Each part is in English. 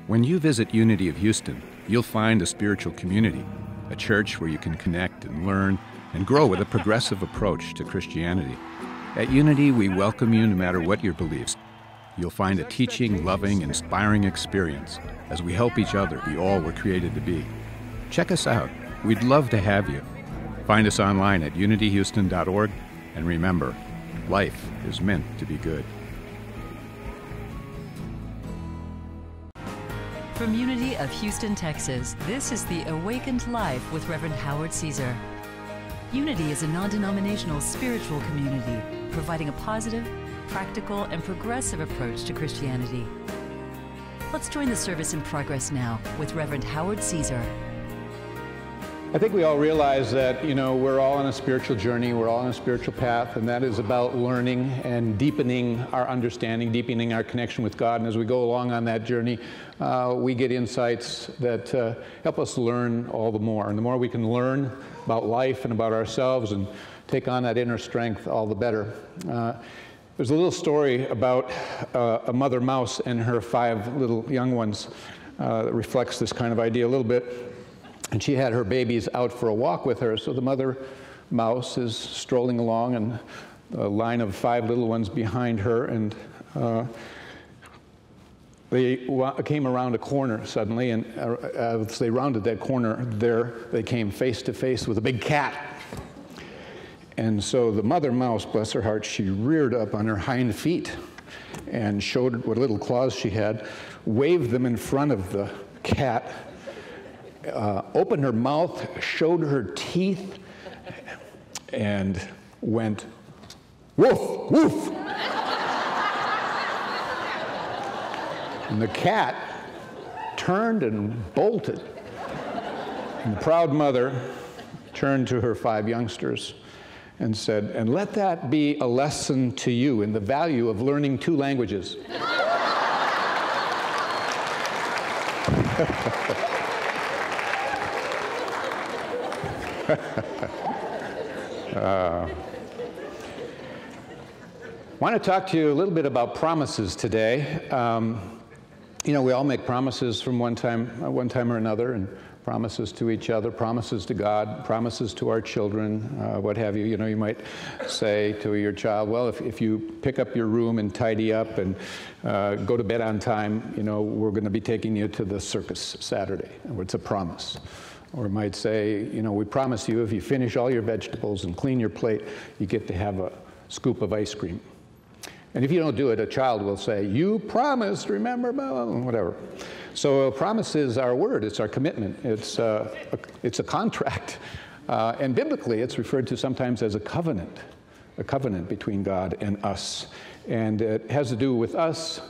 When you visit Unity of Houston, you'll find a spiritual community, a church where you can connect and learn and grow with a progressive approach to Christianity. At Unity, we welcome you no matter what your beliefs. You'll find a teaching, loving, inspiring experience as we help each other be all we're created to be. Check us out. We'd love to have you. Find us online at unityhouston.org, and remember, life is meant to be good. From Unity of Houston, Texas, this is The Awakened Life with Reverend Howard Caesar. Unity is a non-denominational spiritual community providing a positive, practical, and progressive approach to Christianity. Let's join the service in progress now with Reverend Howard Caesar. I think we all realize that, we're all on a spiritual journey, we're all on a spiritual path, and that is about learning and deepening our understanding, deepening our connection with God. And as we go along on that journey, we get insights that help us learn all the more. And the more we can learn about life and about ourselves and take on that inner strength, all the better. There's a little story about a mother mouse and her 5 little young ones that reflects this kind of idea a little bit. And she had her babies out for a walk with her, so the mother mouse is strolling along and a line of 5 little ones behind her, and they came around a corner suddenly, and as they rounded that corner, there they came face to face with a big cat. And so the mother mouse, bless her heart, she reared up on her hind feet and showed what little claws she had, waved them in front of the cat, opened her mouth, showed her teeth, and went, woof, woof. And the cat turned and bolted. And the proud mother turned to her 5 youngsters and said, "And let that be a lesson to you in the value of learning 2 languages." I want to talk to you a little bit about promises today. We all make promises from one time or another, and promises to each other, promises to God, promises to our children, what have you. You might say to your child, well, if you pick up your room and tidy up and go to bed on time, we're going to be taking you to the circus Saturday. It's a promise. Or it might say, we promise you if you finish all your vegetables and clean your plate, you get to have a scoop of ice cream. And if you don't do it, a child will say, you promised, remember, whatever. So a promise is our word, it's our commitment, it's a contract. And biblically, it's referred to sometimes as a covenant between God and us. And it has to do with us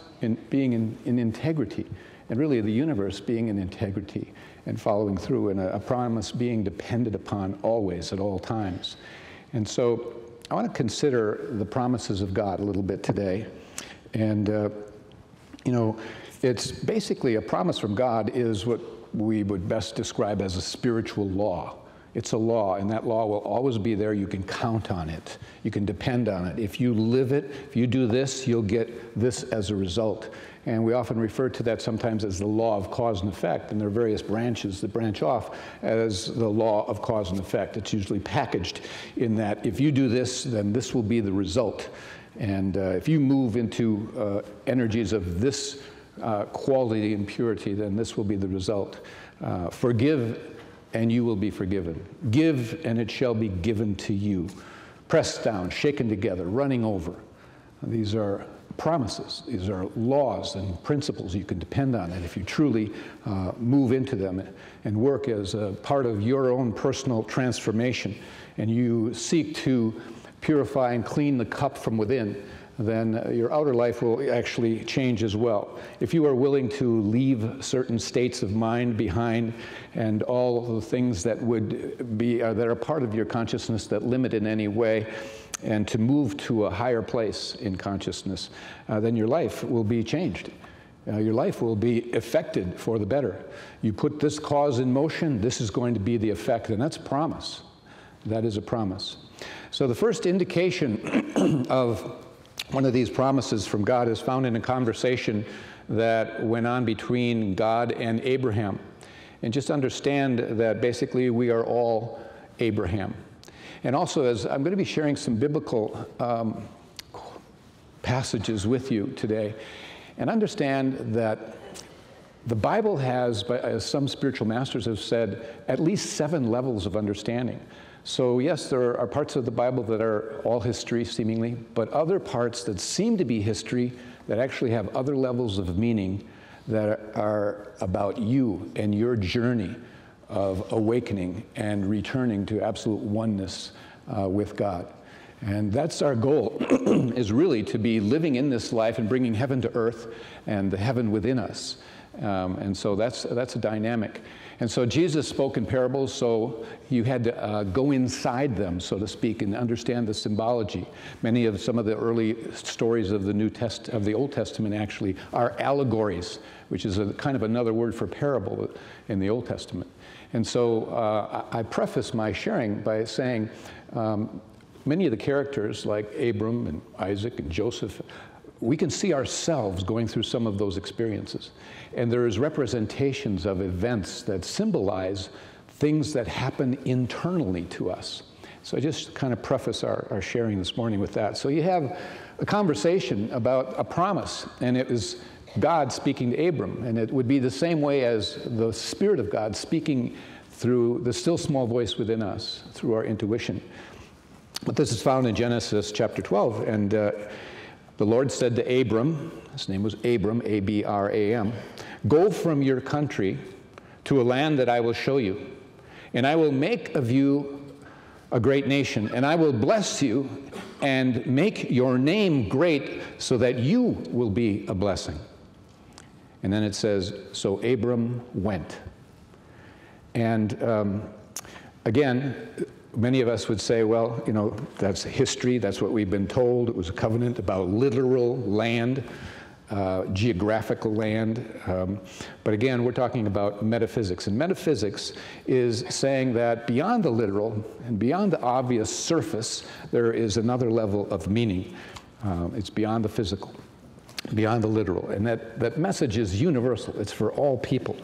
being in integrity, and really the universe being in integrity and following through, and a promise being depended upon always, at all times. And so I want to consider the promises of God a little bit today. And, it's basically a promise from God is what we would best describe as a spiritual law. It's a law, and that law will always be there. You can count on it. You can depend on it. If you live it, if you do this, you'll get this as a result. And we often refer to that sometimes as the law of cause and effect, and there are various branches that branch off as the law of cause and effect. It's usually packaged in that if you do this, then this will be the result. And if you move into energies of this quality and purity, then this will be the result. Forgive, and you will be forgiven. Give, and it shall be given to you. Pressed down, shaken together, running over. These are promises. These are laws and principles you can depend on. And if you truly move into them and work as a part of your own personal transformation, and you seek to purify and clean the cup from within, then your outer life will actually change as well. If you are willing to leave certain states of mind behind and all the things that would be that are part of your consciousness that limit in any way, and to move to a higher place in consciousness, then your life will be changed. Your life will be affected for the better. You put this cause in motion, this is going to be the effect, and that's a promise. That is a promise. So the first indication of one of these promises from God is found in a conversation that went on between God and Abraham. And just understand that basically we are all Abraham. And also, as I'm going to be sharing some biblical passages with you today, and understand that the Bible has, as some spiritual masters have said, at least 7 levels of understanding. So yes, there are parts of the Bible that are all history, seemingly, but other parts that seem to be history that actually have other levels of meaning that are about you and your journey of awakening and returning to absolute oneness with God. And that's our goal, is really to be living in this life and bringing heaven to earth and the heaven within us. And so that's a dynamic. And so Jesus spoke in parables, so you had to go inside them, so to speak, and understand the symbology. Some of the early stories of the Old Testament actually are allegories, which is a kind of another word for parable in the Old Testament. And so I preface my sharing by saying many of the characters, like Abram and Isaac and Joseph, we can see ourselves going through some of those experiences. And there is representations of events that symbolize things that happen internally to us. So I just kind of preface our sharing this morning with that. So you have a conversation about a promise, and it was God speaking to Abram. And it would be the same way as the Spirit of God speaking through the still small voice within us, through our intuition. But this is found in Genesis chapter 12. And the Lord said to Abram, his name was Abram, A-B-R-A-M, "Go from your country to a land that I will show you, and I will make of you a great nation, and I will bless you and make your name great so that you will be a blessing." And then it says, so Abram went. And again, many of us would say, well, you know, that's history, that's what we've been told. It was a covenant about literal land, geographical land. But again, we're talking about metaphysics. And metaphysics is saying that beyond the literal and beyond the obvious surface, there is another level of meaning. It's beyond the physical, beyond the literal. And that message is universal. It's for all people.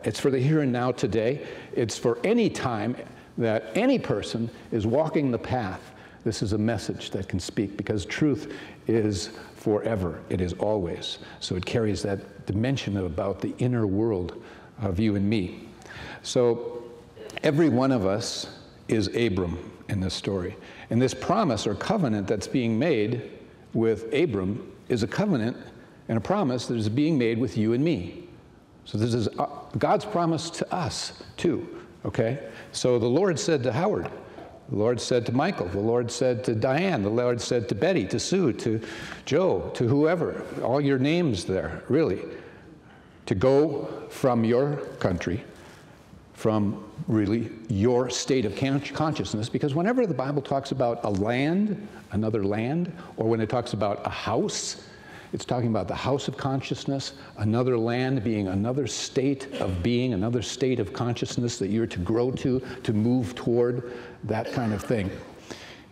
It's for the here and now today. It's for any time that any person is walking the path. This is a message that can speak, because truth is forever. It is always. So it carries that dimension about the inner world of you and me. So every one of us is Abram in this story. And this promise or covenant that's being made with Abram is a covenant and a promise that is being made with you and me. So this is God's promise to us too. Okay? So the Lord said to Howard, the Lord said to Michael, the Lord said to Diane, the Lord said to Betty, to Sue, to Joe, to whoever, all your names there, really, to go from your country, from really your state of consciousness, because whenever the Bible talks about a land, another land, or when it talks about a house, it's talking about the house of consciousness, another land being another state of being, another state of consciousness that you're to grow to move toward, that kind of thing.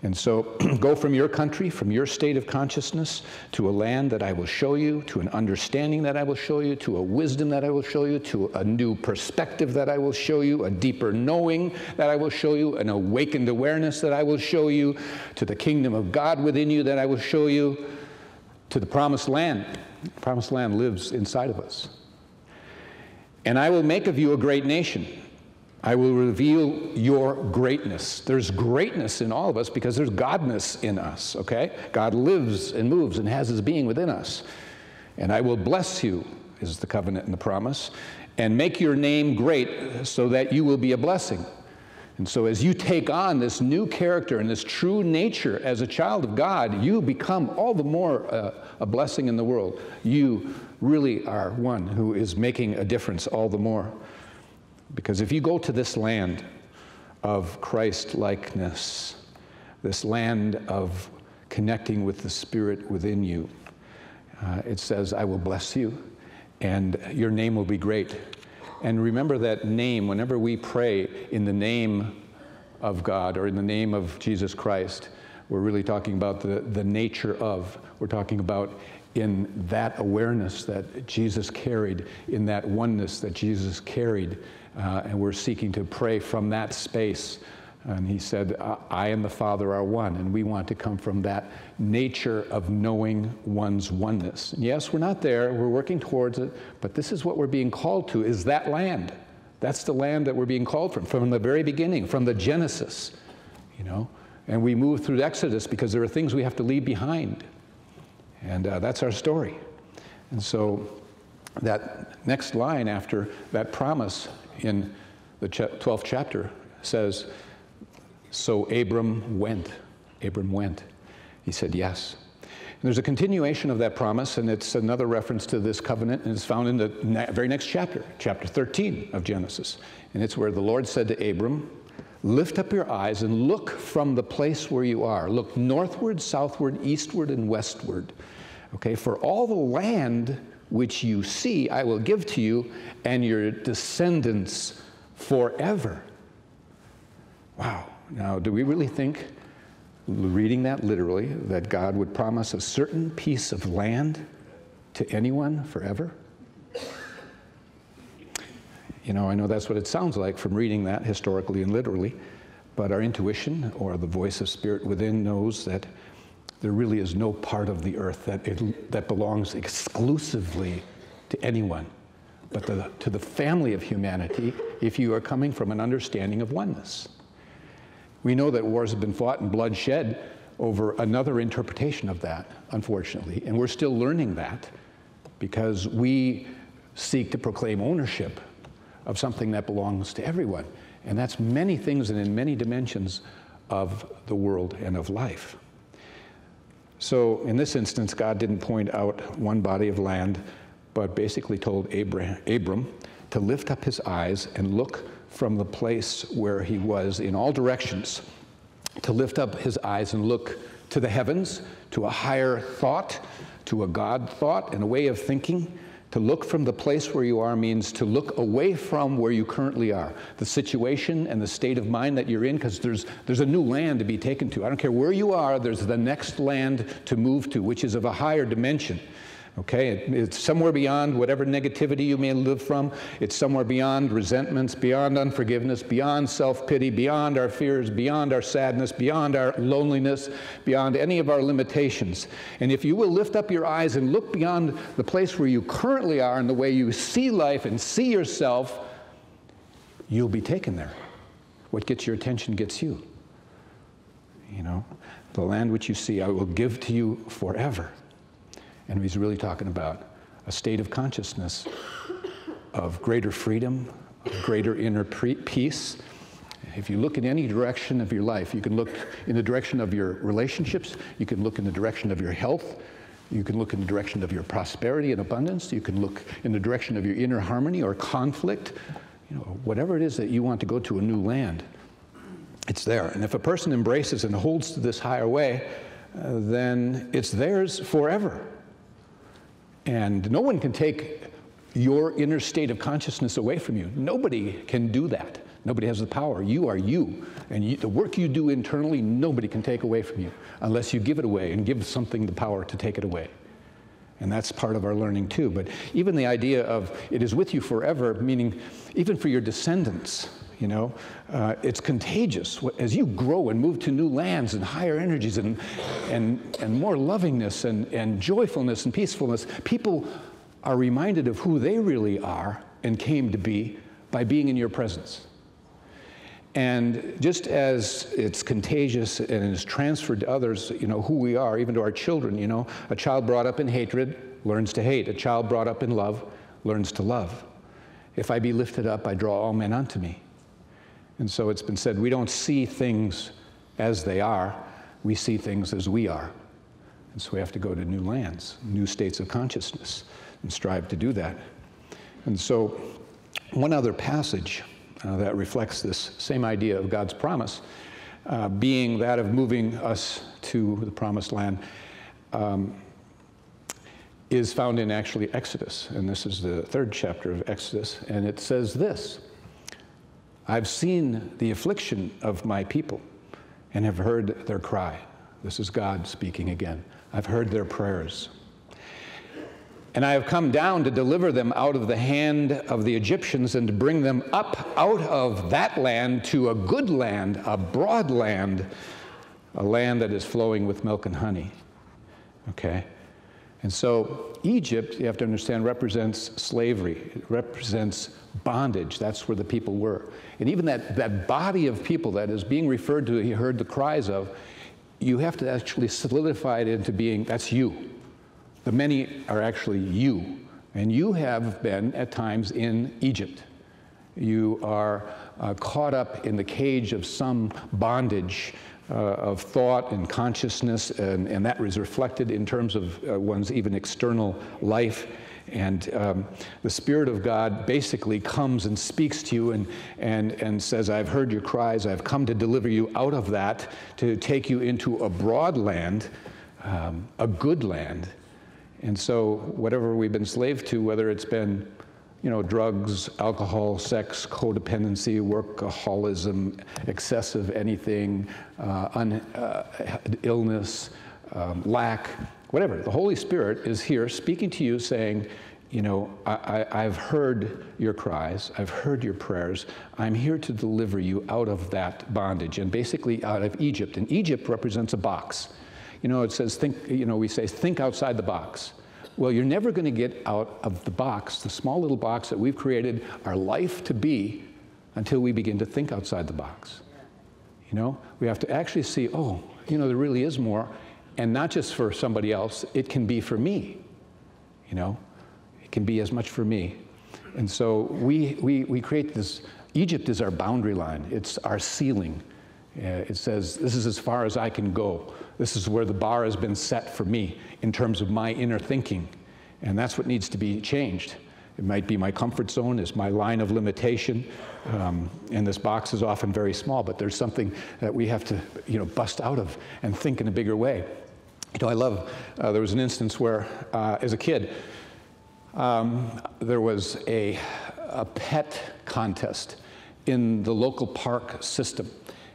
And so go from your country, from your state of consciousness, to a land that I will show you, to an understanding that I will show you, to a wisdom that I will show you, to a new perspective that I will show you, a deeper knowing that I will show you, an awakened awareness that I will show you, to the kingdom of God within you that I will show you, to the promised land. The promised land lives inside of us. And I will make of you a great nation. I will reveal your greatness. There's greatness in all of us because there's Godness in us, okay? God lives and moves and has his being within us. And I will bless you, is the covenant and the promise, and make your name great so that you will be a blessing. And so as you take on this new character and this true nature as a child of God, you become all the more a blessing in the world. You really are one who is making a difference all the more. Because if you go to this land of Christ-likeness, this land of connecting with the Spirit within you, it says, I will bless you, and your name will be great. And remember that name, whenever we pray in the name of God or in the name of Jesus Christ, we're really talking about the nature of. We're talking about in that awareness that Jesus carried, in that oneness that Jesus carried, and we're seeking to pray from that space. And he said, I and the Father are one, and we want to come from that nature of knowing one's oneness. And yes, we're not there, we're working towards it, but this is what we're being called to, is that land. That's the land that we're being called from the very beginning, from the Genesis, you know. And we move through Exodus because there are things we have to leave behind. And that's our story. And so that next line after that promise in the 12th chapter says, so Abram went. Abram went. He said yes. And there's a continuation of that promise, and it's another reference to this covenant, and it's found in the very next chapter, chapter 13 of Genesis. And it's where the Lord said to Abram, lift up your eyes and look from the place where you are. Look northward, southward, eastward, and westward. Okay, for all the land which you see, I will give to you and your descendants forever. Wow. Now, do we really think, reading that literally, that God would promise a certain piece of land to anyone forever? You know, I know that's what it sounds like from reading that historically and literally, but our intuition or the voice of spirit within knows that there really is no part of the earth that belongs exclusively to anyone, but to the family of humanity if you are coming from an understanding of oneness. We know that wars have been fought and blood shed over another interpretation of that, unfortunately, and we're still learning that because we seek to proclaim ownership of something that belongs to everyone, and that's many things and in many dimensions of the world and of life. So in this instance, God didn't point out one body of land, but basically told Abram to lift up his eyes and look from the place where he was in all directions, to lift up his eyes and look to the heavens, to a higher thought, to a God thought and a way of thinking. To look from the place where you are means to look away from where you currently are, the situation and the state of mind that you're in, because there's a new land to be taken to. I don't care where you are, there's the next land to move to, which is of a higher dimension. Okay, it's somewhere beyond whatever negativity you may live from. It's somewhere beyond resentments, beyond unforgiveness, beyond self-pity, beyond our fears, beyond our sadness, beyond our loneliness, beyond any of our limitations. And if you will lift up your eyes and look beyond the place where you currently are and the way you see life and see yourself, you'll be taken there. What gets your attention gets you. You know, the land which you see, I will give to you forever. And he's really talking about a state of consciousness of greater freedom, of greater inner peace. If you look in any direction of your life, you can look in the direction of your relationships, you can look in the direction of your health, you can look in the direction of your prosperity and abundance, you can look in the direction of your inner harmony or conflict, you know, whatever it is that you want to go to a new land, it's there. And if a person embraces and holds to this higher way, then it's theirs forever. And no one can take your inner state of consciousness away from you. Nobody can do that. Nobody has the power. You are you. And the work you do internally, nobody can take away from you unless you give it away and give something the power to take it away. And that's part of our learning too. But even the idea of it is with you forever, meaning even for your descendants, you know, it's contagious. As you grow and move to new lands and higher energies and more lovingness and joyfulness and peacefulness, people are reminded of who they really are and came to be by being in your presence. And just as it's contagious and is transferred to others, you know, who we are, even to our children, you know, a child brought up in hatred learns to hate. A child brought up in love learns to love. If I be lifted up, I draw all men unto me. And so it's been said, we don't see things as they are, we see things as we are. And so we have to go to new lands, new states of consciousness, and strive to do that. And so one other passage that reflects this same idea of God's promise, being that of moving us to the promised land, is found in actually Exodus. And this is the 3rd chapter of Exodus, and it says this: I've seen the affliction of my people and have heard their cry. This is God speaking again. I've heard their prayers. And I have come down to deliver them out of the hand of the Egyptians and to bring them up out of that land to a good land, a broad land, a land that is flowing with milk and honey. Okay? And so Egypt, you have to understand, represents slavery. It represents bondage. That's where the people were. And even that body of people that is being referred to, he heard the cries of, you have to actually solidify it into being, that's you. The many are actually you. And you have been, at times, in Egypt. You are caught up in the cage of some bondage of thought and consciousness, and that was reflected in terms of one's even external life. And the Spirit of God basically comes and speaks to you and says, I've heard your cries, I've come to deliver you out of that, to take you into a broad land, a good land. And so whatever we've been slave to, whether it's been, you know, drugs, alcohol, sex, codependency, workaholism, excessive anything, illness, lack, whatever. The Holy Spirit is here speaking to you saying, you know, I've heard your cries, I've heard your prayers, I'm here to deliver you out of that bondage, and basically out of Egypt. And Egypt represents a box. You know, it says, we say, think outside the box. Well, you're never going to get out of the box, the small little box that we've created our life to be, until we begin to think outside the box. You know, we have to actually see, oh, you know, there really is more, and not just for somebody else, it can be for me. You know, it can be as much for me. And so we create this. Egypt is our boundary line. It's our ceiling. It says, this is as far as I can go. This is where the bar has been set for me in terms of my inner thinking. And that's what needs to be changed. It might be my comfort zone, is my line of limitation. And this box is often very small, but there's something that we have to, you know, bust out of and think in a bigger way. You know, I love, there was an instance where, as a kid, there was a pet contest in the local park system.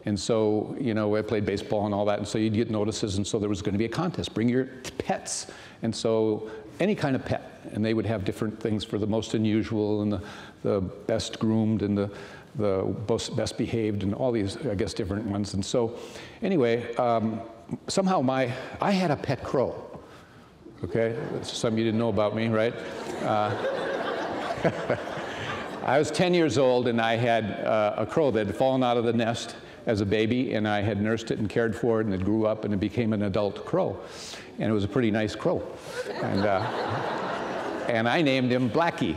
And so, you know, I played baseball and all that, and so you'd get notices, and so there was going to be a contest. Bring your pets. And so any kind of pet, and they would have different things for the most unusual and the best groomed and the best behaved and all these, I guess, different ones. And so anyway, somehow I had a pet crow. Okay, that's something you didn't know about me, right? I was 10 years old, and I had a crow that had fallen out of the nest as a baby, and I had nursed it and cared for it, and it grew up and it became an adult crow. And it was a pretty nice crow. And I named him Blackie.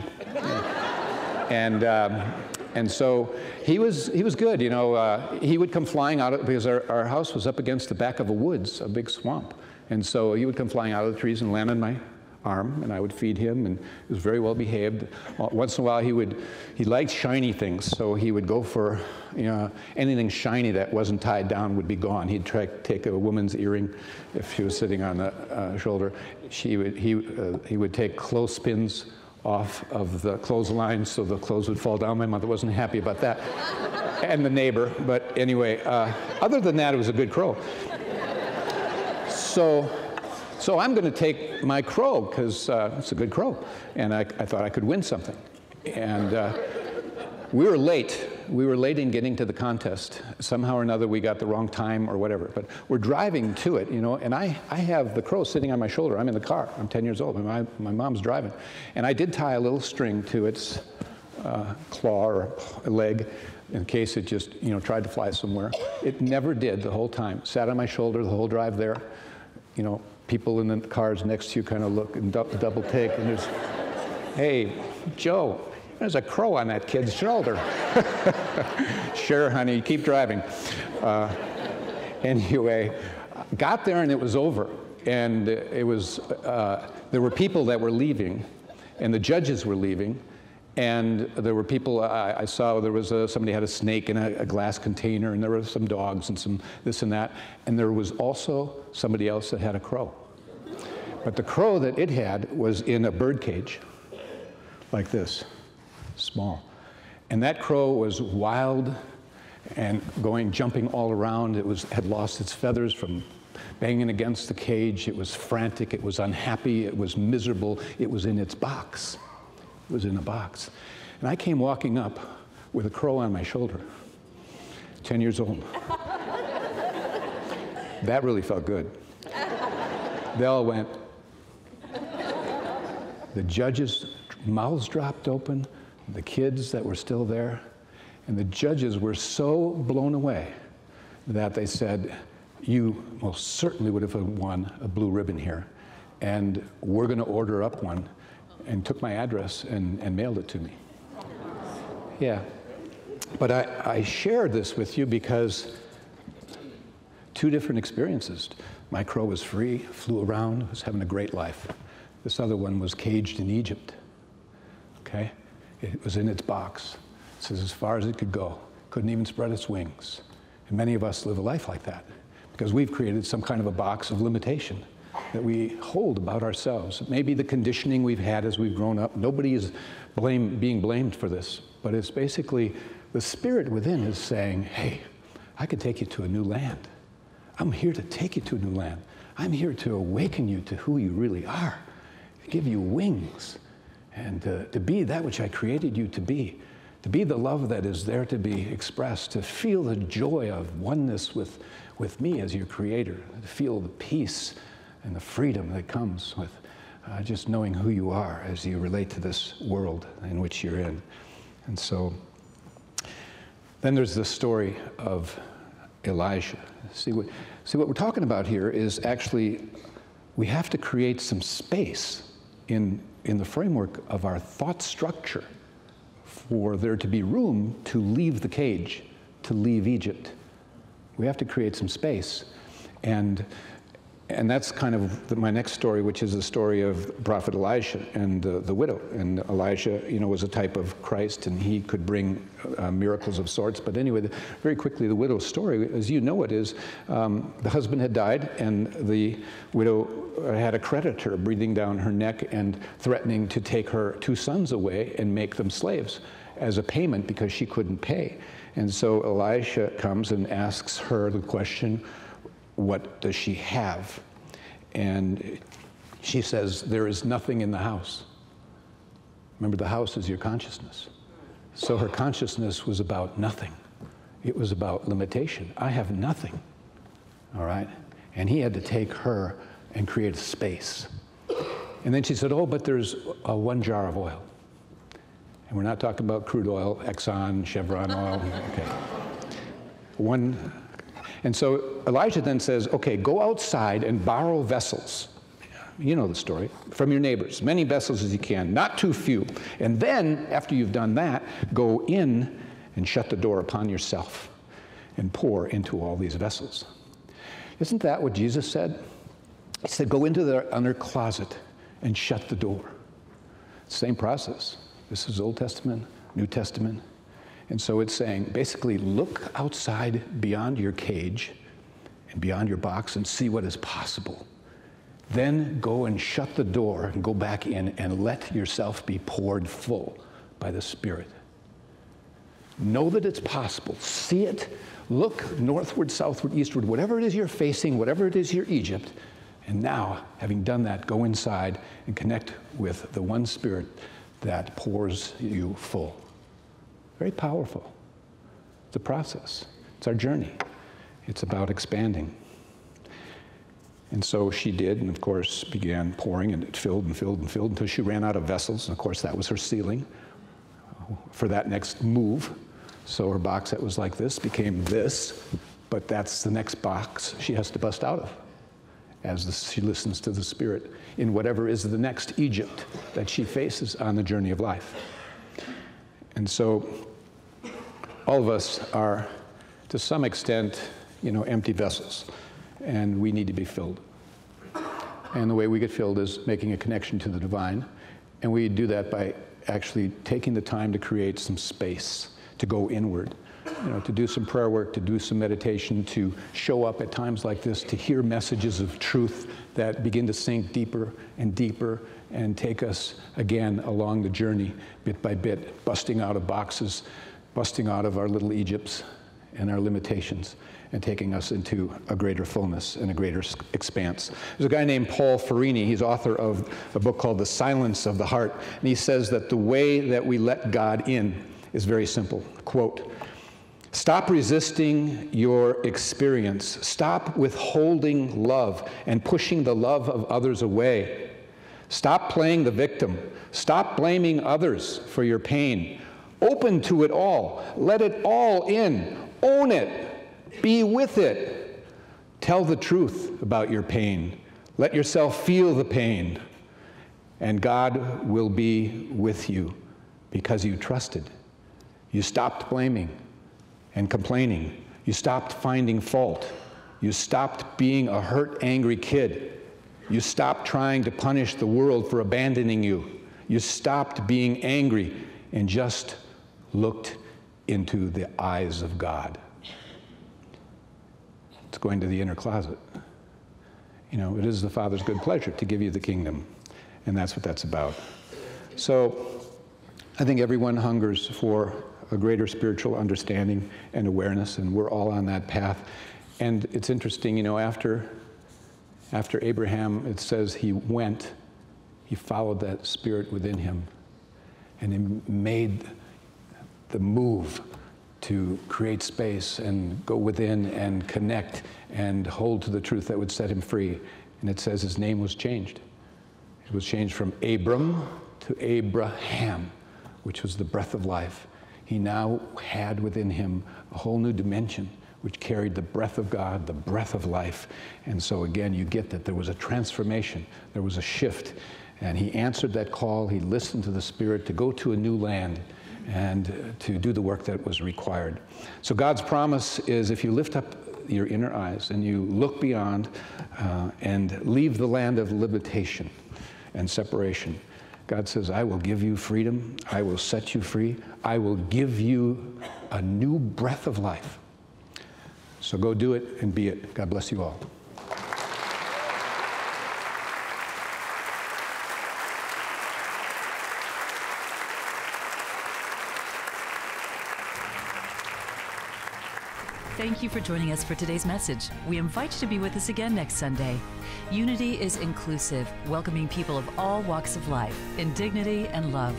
And so he was good, you know. He would come flying out of, because our house was up against the back of a woods, a big swamp. And so he would come flying out of the trees and land on my arm, and I would feed him, and he was very well behaved. Once in a while he liked shiny things, so he would go for, you know, anything shiny that wasn't tied down would be gone. He'd try to take a woman's earring if she was sitting on the shoulder. He would take clothespins off of the clothesline so the clothes would fall down. My mother wasn't happy about that, and the neighbor. But anyway, other than that, it was a good crow. So I'm going to take my crow, because it's a good crow, and I thought I could win something. And we were late. We were late in getting to the contest. Somehow or another, we got the wrong time or whatever. But we're driving to it, you know, and I have the crow sitting on my shoulder. I'm in the car. I'm 10 years old. My mom's driving. And I did tie a little string to its claw or leg in case it just, you know, tried to fly somewhere. It never did the whole time. Sat on my shoulder the whole drive there, you know. People in the cars next to you kind of look and double take, and there's, hey, Joe, there's a crow on that kid's shoulder. Sure, honey, keep driving. Anyway, got there and it was over. And it was, there were people that were leaving, and the judges were leaving. And there were people, I saw there was somebody had a snake in a glass container, and there were some dogs and some this and that. And there was also somebody else that had a crow. But the crow that it had was in a bird cage, like this, small. And that crow was wild and jumping all around. It had lost its feathers from banging against the cage. It was frantic. It was unhappy. It was miserable. It was in its box. It was in a box. And I came walking up with a crow on my shoulder, 10 years old. That really felt good. They all went. The judges' mouths dropped open, the kids that were still there, and the judges were so blown away that they said, you most certainly would have won a blue ribbon here, and we're going to order up one, and took my address and mailed it to me. Yeah. But I share this with you because two different experiences. My crow was free, flew around, was having a great life. This other one was caged in Egypt, okay? It was in its box. It's as far as it could go. Couldn't even spread its wings. And many of us live a life like that because we've created some kind of a box of limitation that we hold about ourselves. It may be the conditioning we've had as we've grown up. Nobody is being blamed for this, but it's basically the spirit within is saying, hey, I can take you to a new land. I'm here to take you to a new land. I'm here to awaken you to who you really are, to give you wings, and to be that which I created you to be the love that is there to be expressed, to feel the joy of oneness with me as your creator, to feel the peace and the freedom that comes with just knowing who you are as you relate to this world in which you're in. And so then there's the story of Elijah. See what we're talking about here is actually we have to create some space in the framework of our thought structure for there to be room to leave the cage, to leave Egypt. We have to create some space. And that's kind of my next story, which is the story of Prophet Elisha and the widow. And Elisha, was a type of Christ, and he could bring miracles of sorts. But anyway, very quickly, the widow's story, as you know it is, the husband had died, and the widow had a creditor breathing down her neck and threatening to take her 2 sons away and make them slaves as a payment because she couldn't pay. And so Elisha comes and asks her the question, what does she have? And she says, there is nothing in the house. Remember, the house is your consciousness. So her consciousness was about nothing. It was about limitation. I have nothing, all right? And he had to take her and create a space. And then she said, oh, but there's 1 jar of oil. And we're not talking about crude oil, Exxon, Chevron oil, okay. And so Elijah then says, okay, go outside and borrow vessels. You know the story. From your neighbors, many vessels as you can, not too few. And then, after you've done that, go in and shut the door upon yourself and pour into all these vessels. Isn't that what Jesus said? He said, go into the inner closet and shut the door. Same process. This is Old Testament, New Testament. And so it's saying, basically, look outside beyond your cage and beyond your box and see what is possible. Then go and shut the door and go back in and let yourself be poured full by the Spirit. Know that it's possible. See it. Look northward, southward, eastward, whatever it is you're facing, whatever it is you're Egypt. And now, having done that, go inside and connect with the one Spirit that pours you full. Very powerful. It's a process. It's our journey. It's about expanding. And so she did, and of course began pouring, and it filled and filled and filled until she ran out of vessels. And of course that was her ceiling for that next move. So her box that was like this became this, but that's the next box she has to bust out of as she listens to the Spirit in whatever is the next Egypt that she faces on the journey of life. And so all of us are, to some extent, empty vessels, and we need to be filled. And the way we get filled is making a connection to the divine, and we do that by actually taking the time to create some space, to go inward, to do some prayer work, to do some meditation, to show up at times like this, to hear messages of truth that begin to sink deeper and deeper and take us again along the journey, bit by bit, busting out of boxes, busting out of our little Egypts, and our limitations and taking us into a greater fullness and a greater expanse. There's a guy named Paul Ferrini. He's author of a book called The Silence of the Heart, and he says that the way that we let God in is very simple. Quote, "Stop resisting your experience. Stop withholding love and pushing the love of others away. Stop playing the victim. Stop blaming others for your pain. Open to it all. Let it all in. Own it. Be with it. Tell the truth about your pain. Let yourself feel the pain. And God will be with you because you trusted. You stopped blaming and complaining. You stopped finding fault. You stopped being a hurt, angry kid. You stopped trying to punish the world for abandoning you. You stopped being angry and just looked into the eyes of God." It's going to the inner closet. You know, it is the Father's good pleasure to give you the kingdom, and that's what that's about. So I think everyone hungers for a greater spiritual understanding and awareness, and we're all on that path. And it's interesting, you know, after Abraham, it says he went, he followed that spirit within him, and he made the move to create space and go within and connect and hold to the truth that would set him free. And it says his name was changed. It was changed from Abram to Abraham, which was the breath of life. He now had within him a whole new dimension which carried the breath of God, the breath of life. And so again, you get that there was a transformation, there was a shift, and he answered that call. He listened to the Spirit to go to a new land and to do the work that was required. So God's promise is, if you lift up your inner eyes and you look beyond and leave the land of limitation and separation, God says, I will give you freedom. I will set you free. I will give you a new breath of life. So go do it and be it. God bless you all. Thank you for joining us for today's message. We invite you to be with us again next Sunday. Unity is inclusive, welcoming people of all walks of life in dignity and love.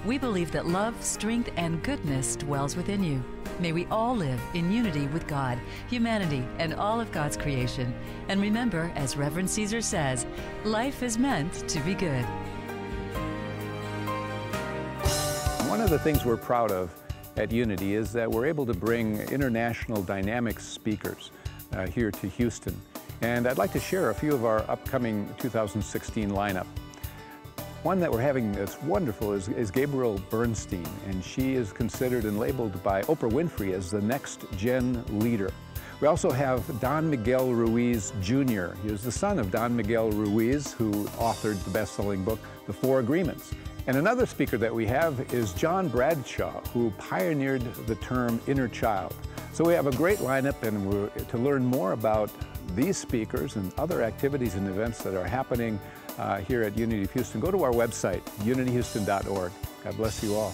We believe that love, strength, and goodness dwells within you. May we all live in unity with God, humanity, and all of God's creation. And remember, as Reverend Caesar says, life is meant to be good. One of the things we're proud of at Unity is that we're able to bring international dynamic speakers here to Houston. And I'd like to share a few of our upcoming 2016 lineup. One that we're having that's wonderful is Gabrielle Bernstein, and she is considered and labeled by Oprah Winfrey as the next gen leader. We also have Don Miguel Ruiz Jr. He is the son of Don Miguel Ruiz, who authored the best-selling book, The Four Agreements. And another speaker that we have is John Bradshaw, who pioneered the term inner child. So we have a great lineup, and to learn more about these speakers and other activities and events that are happening here at Unity of Houston, go to our website, unityhouston.org. God bless you all.